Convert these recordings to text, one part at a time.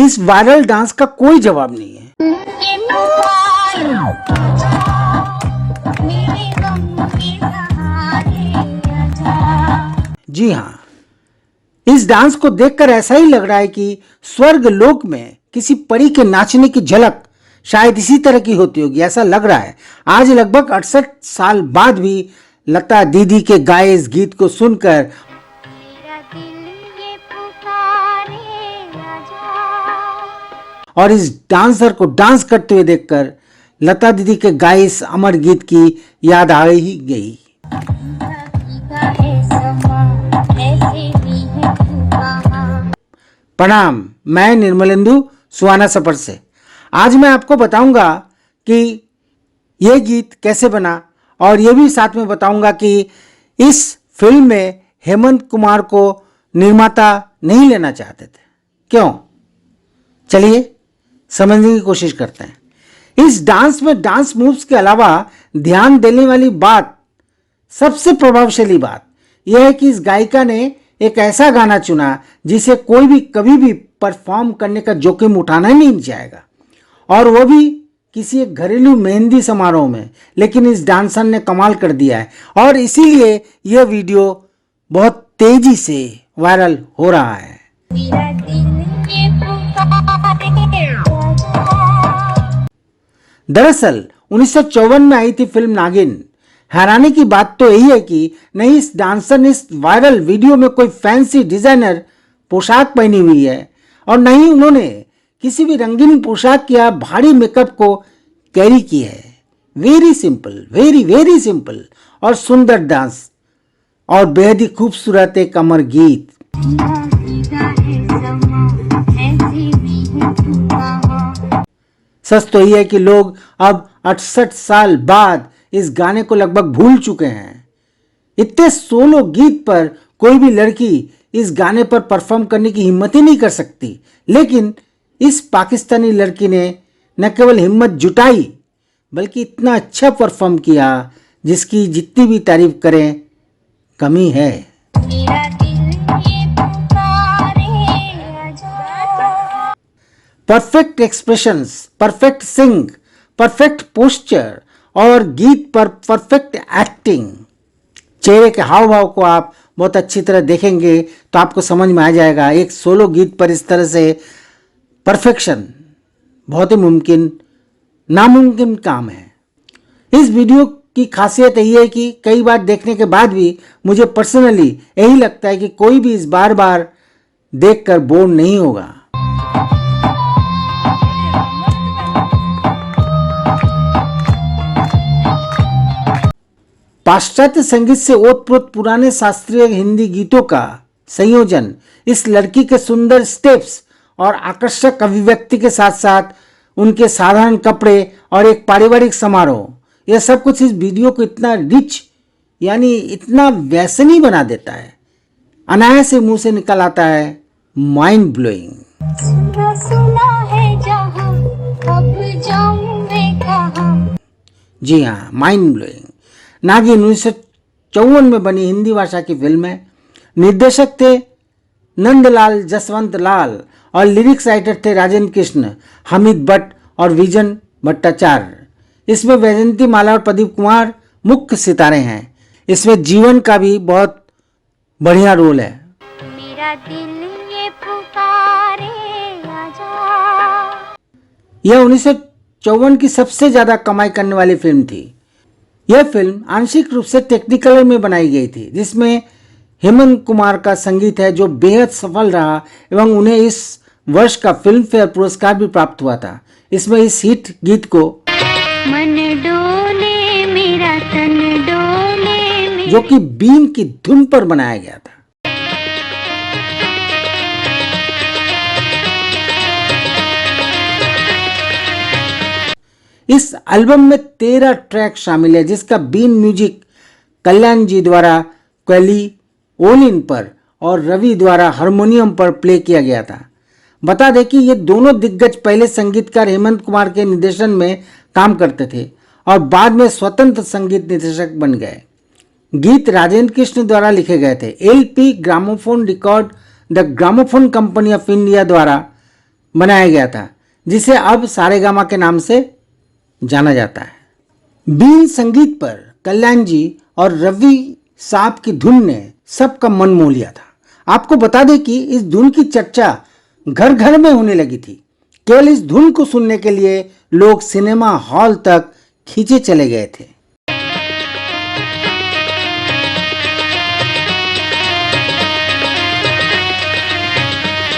इस viral dance का कोई जवाब नहीं है। जी हाँ, इस डांस को देखकर ऐसा ही लग रहा है कि स्वर्ग लोक में किसी परी के नाचने की झलक शायद इसी तरह की होती होगी, ऐसा लग रहा है। आज लगभग 68 साल बाद भी लता दीदी के गाए इस गीत को सुनकर और इस डांसर को डांस करते हुए देखकर लता दीदी के गाए इस अमर गीत की याद आ ही गई। प्रणाम, मैं निर्मलेंदु सुहाना सफर से। आज मैं आपको बताऊंगा कि यह गीत कैसे बना और यह भी साथ में बताऊंगा कि इस फिल्म में हेमंत कुमार को निर्माता नहीं लेना चाहते थे, क्यों? चलिए समझने की कोशिश करते हैं। इस डांस में डांस मूव्स के अलावा ध्यान देने वाली बात, सबसे प्रभावशाली बात यह है कि इस गायिका ने एक ऐसा गाना चुना जिसे कोई भी कभी भी परफॉर्म करने का जोखिम उठाना ही नहीं चाहेगा, और वो भी किसी एक घरेलू मेहंदी समारोह में। लेकिन इस डांसर ने कमाल कर दिया है और इसीलिए यह वीडियो बहुत तेजी से वायरल हो रहा है। दरअसल 1954 में आई थी फिल्म नागिन। हैरानी की बात तो यही है कि नहीं इस डांसर ने इस वायरल वीडियो में कोई फैंसी डिजाइनर पोशाक पहनी हुई है और न ही उन्होंने किसी भी रंगीन पोशाक या भारी मेकअप को कैरी की है। Very simple, very very simple और सुंदर डांस और बेहद ही खूबसूरत एक अमर गीत। सच तो यह है कि लोग अब 68 साल बाद इस गाने को लगभग भूल चुके हैं। इतने सोलो गीत पर कोई भी लड़की इस गाने पर परफॉर्म करने की हिम्मत ही नहीं कर सकती, लेकिन इस पाकिस्तानी लड़की ने न केवल हिम्मत जुटाई बल्कि इतना अच्छा परफॉर्म किया जिसकी जितनी भी तारीफ करें कमी है। परफेक्ट एक्सप्रेशंस, परफेक्ट सिंग, परफेक्ट पोस्चर और गीत पर परफेक्ट एक्टिंग। चेहरे के हाव भाव को आप बहुत अच्छी तरह देखेंगे तो आपको समझ में आ जाएगा एक सोलो गीत पर इस तरह से परफेक्शन बहुत ही नामुमकिन काम है। इस वीडियो की खासियत यही है कि कई बार देखने के बाद भी मुझे पर्सनली यही लगता है कि कोई भी इस बार बार देखकर बोर नहीं होगा। पाश्चात्य संगीत से ओतप्रोत पुराने शास्त्रीय हिंदी गीतों का संयोजन इस लड़की के सुंदर स्टेप्स और आकर्षक अभिव्यक्ति के साथ साथ उनके साधारण कपड़े और एक पारिवारिक समारोह, यह सब कुछ इस वीडियो को इतना रिच यानी इतना वैसनी बना देता है, अनायास से मुंह से निकल आता है माइंड ब्लोइंग। जी हाँ, माइंड ब्लोइंग। नागिन 1954 में बनी हिंदी भाषा की फिल्म है। निर्देशक थे नंदलाल जसवंत लाल और लिरिक्स राइटर थे राजेंद्र कृष्ण, हामिद भट्ट और विजन भट्टाचार्य। इसमें वैजयंती माला और प्रदीप कुमार मुख्य सितारे हैं। इसमें जीवन का भी बहुत बढ़िया रोल है। मेरा दिल ये पुकारे आजा। यह 1954 की सबसे ज्यादा कमाई करने वाली फिल्म थी। यह फिल्म आंशिक रूप से टेक्निकलर में बनाई गई थी, जिसमें हेमंत कुमार का संगीत है जो बेहद सफल रहा एवं उन्हें इस वर्ष का फिल्म फेयर पुरस्कार भी प्राप्त हुआ था। इसमें इस हिट गीत को मन डोले मेरा तन डोले जो कि बीन की धुन पर बनाया गया था। इस एल्बम में 13 ट्रैक शामिल है, जिसका बीन म्यूजिक कल्याण जी द्वारा क्वेली ओलिन पर और रवि द्वारा हारमोनियम पर प्ले किया गया था। बता दें कि ये दोनों दिग्गज पहले संगीतकार हेमंत कुमार के निर्देशन में काम करते थे और बाद में स्वतंत्र संगीत निर्देशक बन गए। गीत राजेंद्र कृष्ण द्वारा लिखे गए थे। LP gramophone record the gramophone company of India द्वारा बनाया गया था, जिसे अब सारेगामा के नाम से जाना जाता है। बीन संगीत पर कल्याण जी और रवि साहब की धुन ने सबका मन मोह लिया था। आपको बता दें कि इस धुन की चर्चा घर घर में होने लगी थी। केवल इस धुन को सुनने के लिए लोग सिनेमा हॉल तक खींचे चले गए थे।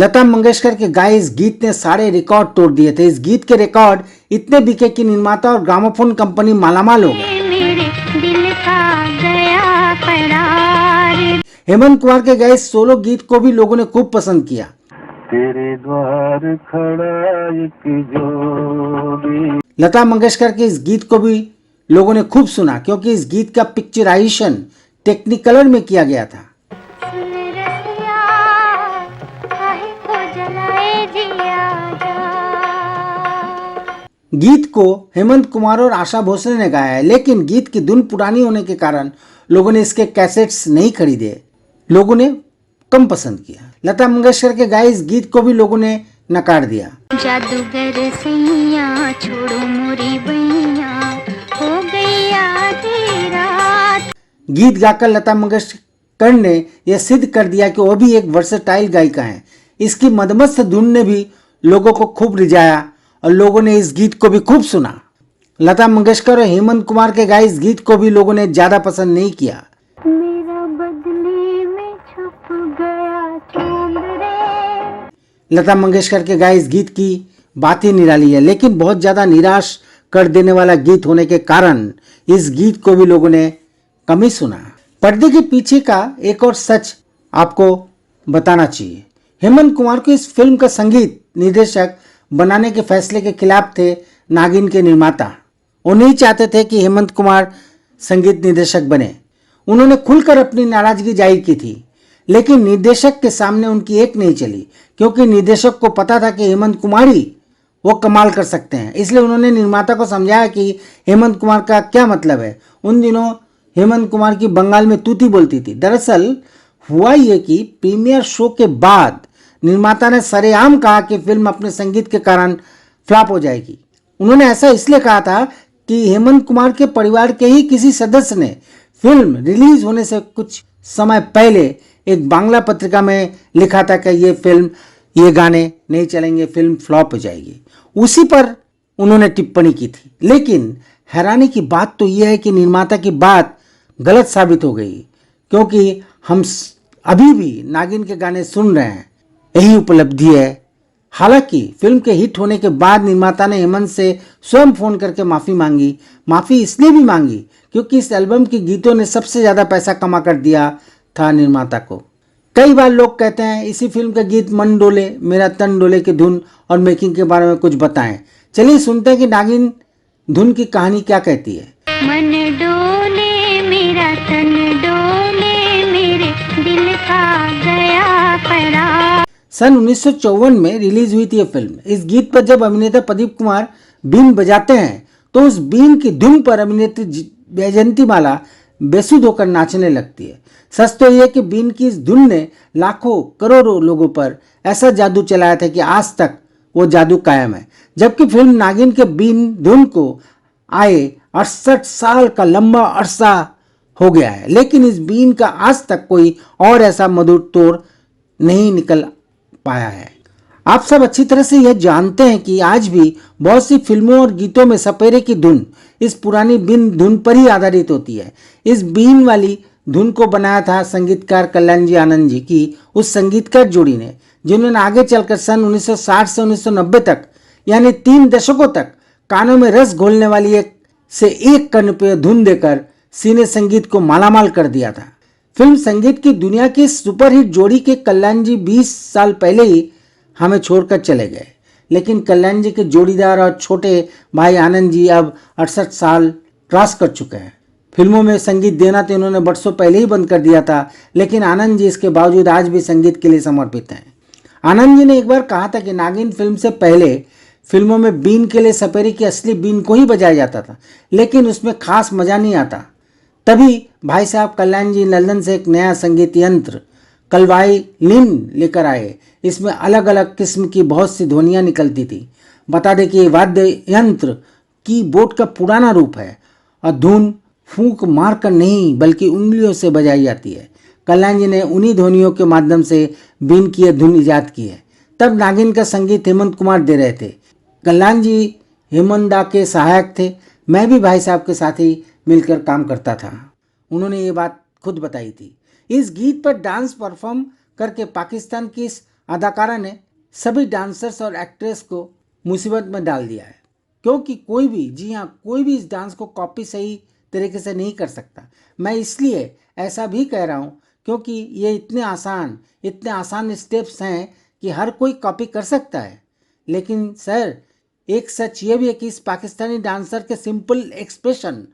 लता मंगेशकर के गाए इस गीत ने सारे रिकॉर्ड तोड़ दिए थे। इस गीत के रिकॉर्ड इतने बिके कि निर्माता और ग्रामोफोन कंपनी मालामाल हो गए। मेरे दिल का गया करार। हेमंत कुमार के गाए सोलो गीत को भी लोगों ने खूब पसंद किया। तेरे द्वार खड़ा एक जोड़ी। लता मंगेशकर के इस गीत को भी लोगों ने खूब सुना, क्योंकि इस गीत का पिक्चराइजेशन टेक्निकलर में किया गया था। सुन रसिया, काहे को जलाए जिया जा। गीत को हेमंत कुमार और आशा भोसले ने गाया है, लेकिन गीत की धुन पुरानी होने के कारण लोगों ने इसके कैसेट्स नहीं खरीदे, लोगों ने कम पसंद किया। लता मंगेशकर के गाए इस गीत को भी लोगों ने नकार दिया। जादूगर सैया छोड़ो मोरी बैया, हो गई आधी रात। गीत गाकर लता मंगेशकर ने यह सिद्ध कर दिया कि वो भी एक वर्सेटाइल गायिका हैं। इसकी मदमस्त धुन ने भी लोगों को खूब रिझाया और लोगों ने इस गीत को भी खूब सुना। लता मंगेशकर और हेमंत कुमार के गाए इस गीत को भी लोगों ने ज्यादा पसंद नहीं किया। मेरा बदली में छुप गया चांद रे। लता मंगेशकर के गाए इस गीत की बात ही निराली है, लेकिन बहुत ज्यादा निराश कर देने वाला गीत होने के कारण इस गीत को भी लोगों ने कम ही सुना। पर्दे के पीछे का एक और सच आपको बताना चाहिए। हेमंत कुमार को इस फिल्म का संगीत निर्देशक बनाने के फैसले के खिलाफ थे नागिन के निर्माता। वो नहीं चाहते थे कि हेमंत कुमार संगीत निर्देशक बने। उन्होंने खुलकर अपनी नाराजगी जाहिर की थी, लेकिन निर्देशक के सामने उनकी एक नहीं चली, क्योंकि निर्देशक को पता था कि हेमंत कुमार ही वो कमाल कर सकते हैं। इसलिए उन्होंने निर्माता को समझाया कि हेमंत कुमार का क्या मतलब है। उन दिनों हेमंत कुमार की बंगाल में तूती बोलती थी। दरअसल हुआ ये कि प्रीमियर शो के बाद निर्माता ने सरेआम कहा कि फिल्म अपने संगीत के कारण फ्लॉप हो जाएगी। उन्होंने ऐसा इसलिए कहा था कि हेमंत कुमार के परिवार के ही किसी सदस्य ने फिल्म रिलीज होने से कुछ समय पहले एक बांग्ला पत्रिका में लिखा था कि ये गाने नहीं चलेंगे, फिल्म फ्लॉप हो जाएगी। उसी पर उन्होंने टिप्पणी की थी। लेकिन हैरानी की बात तो यह है कि निर्माता की बात गलत साबित हो गई, क्योंकि हम अभी भी नागिन के गाने सुन रहे हैं। यही उपलब्धि है। हालांकि फिल्म के हिट होने के बाद निर्माता ने हेमंत से स्वयं फोन करके माफ़ी मांगी। माफ़ी इसलिए भी मांगी क्योंकि इस एल्बम के गीतों ने सबसे ज़्यादा पैसा कमा कर दिया था निर्माता को। कई बार लोग कहते हैं इसी फिल्म का गीत मन डोले मेरा तन डोले की धुन और मेकिंग के बारे में कुछ बताएं। चलिए सुनते हैं कि नागिन धुन की कहानी क्या कहती है। मन डोले मेरा तन डोले, मेरे दिल का गया करार। सन 1954 में रिलीज हुई थी यह फिल्म। इस गीत पर जब अभिनेता प्रदीप कुमार बीन बजाते हैं तो उस बीन की धुन पर अभिनेत्री वैजयंती माला बेसुध होकर नाचने लगती है। सच तो यह कि बीन की इस धुन ने लाखों करोड़ों लोगों पर ऐसा जादू चलाया था कि आज तक वो जादू कायम है। जबकि फिल्म नागिन के बीन धुन को आए 68 साल का लंबा अरसा हो गया है, लेकिन इस बीन का आज तक कोई और ऐसा मधुर तोड़ नहीं निकल पाया है। आप सब अच्छी तरह से यह जानते हैं कि आज भी बहुत सी फिल्मों और गीतों में सपेरे की धुन इस पुरानी बीन धुन पर ही आधारित होती है। इस बीन वाली धुन को बनाया था संगीतकार कल्याण जी आनंद जी की उस संगीतकार जोड़ी ने, जिन्होंने आगे चलकर सन 1960 से 1990 तक यानी 3 दशकों तक कानों में रस घोलने वाली एक कर्णप्रिय धुन देकर सिने संगीत को मालामाल कर दिया था। फिल्म संगीत की दुनिया की सुपरहिट जोड़ी के कल्याण जी 20 साल पहले ही हमें छोड़कर चले गए, लेकिन कल्याण जी के जोड़ीदार और छोटे भाई आनंद जी अब 68 साल क्रॉस कर चुके हैं। फिल्मों में संगीत देना तो इन्होंने बरसों पहले ही बंद कर दिया था, लेकिन आनंद जी इसके बावजूद आज भी संगीत के लिए समर्पित हैं। आनंद जी ने एक बार कहा था कि नागिन फिल्म से पहले फिल्मों में बीन के लिए सपेरे की असली बीन को ही बजाया जाता था, लेकिन उसमें खास मजा नहीं आता। तभी भाई साहब कल्याण जी लंदन से एक नया संगीत यंत्र कलवाई लिन लेकर आए। इसमें अलग अलग किस्म की बहुत सी ध्वनियाँ निकलती थी। बता दें कि ये वाद्य यंत्र कीबोर्ड का पुराना रूप है और धुन फूंक मार कर नहीं बल्कि उंगलियों से बजाई जाती है। कल्याण जी ने उन्हीं ध्वनियों के माध्यम से बीन की यह धुन ईजाद की है। तब नागिन का संगीत हेमंत कुमार दे रहे थे। कल्याण जी हेमंदा के सहायक थे। मैं भी भाई साहब के साथ ही मिलकर काम करता था। उन्होंने ये बात खुद बताई थी। इस गीत पर डांस परफॉर्म करके पाकिस्तान की इस अदाकारा ने सभी डांसर्स और एक्ट्रेस को मुसीबत में डाल दिया है, क्योंकि कोई भी, जी हाँ, कोई भी इस डांस को कॉपी सही तरीके से नहीं कर सकता। मैं इसलिए ऐसा भी कह रहा हूँ क्योंकि ये इतने आसान स्टेप्स हैं कि हर कोई कॉपी कर सकता है। लेकिन सर, एक सच ये भी है कि इस पाकिस्तानी डांसर के सिंपल एक्सप्रेशन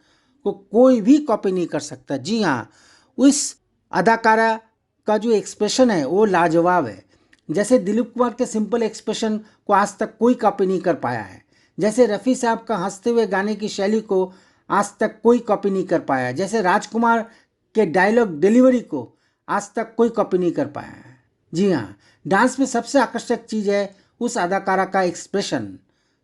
को कोई भी कॉपी नहीं कर सकता। जी हाँ, उस अदाकारा का जो एक्सप्रेशन है वो लाजवाब है। जैसे दिलीप कुमार के सिंपल एक्सप्रेशन को आज तक कोई कॉपी नहीं कर पाया है। जैसे रफ़ी साहब का हंसते हुए गाने की शैली को आज तक कोई कॉपी नहीं कर पाया। जैसे राजकुमार के डायलॉग डिलीवरी को आज तक कोई कॉपी नहीं कर पाया है। जी हाँ, डांस में सबसे आकर्षक चीज़ है उस अदाकारा का एक्सप्रेशन,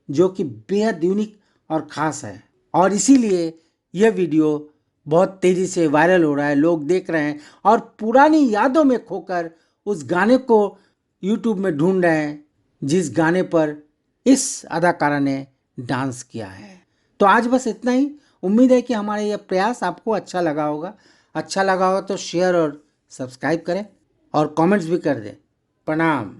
जो कि बेहद यूनिक और ख़ास है। और इसीलिए यह वीडियो बहुत तेज़ी से वायरल हो रहा है, लोग देख रहे हैं और पुरानी यादों में खोकर उस गाने को यूट्यूब में ढूंढ रहे हैं जिस गाने पर इस अदाकारा ने डांस किया है। तो आज बस इतना ही। उम्मीद है कि हमारा यह प्रयास आपको अच्छा लगा होगा। अच्छा लगा होगा तो शेयर और सब्सक्राइब करें और कमेंट्स भी कर दें। प्रणाम।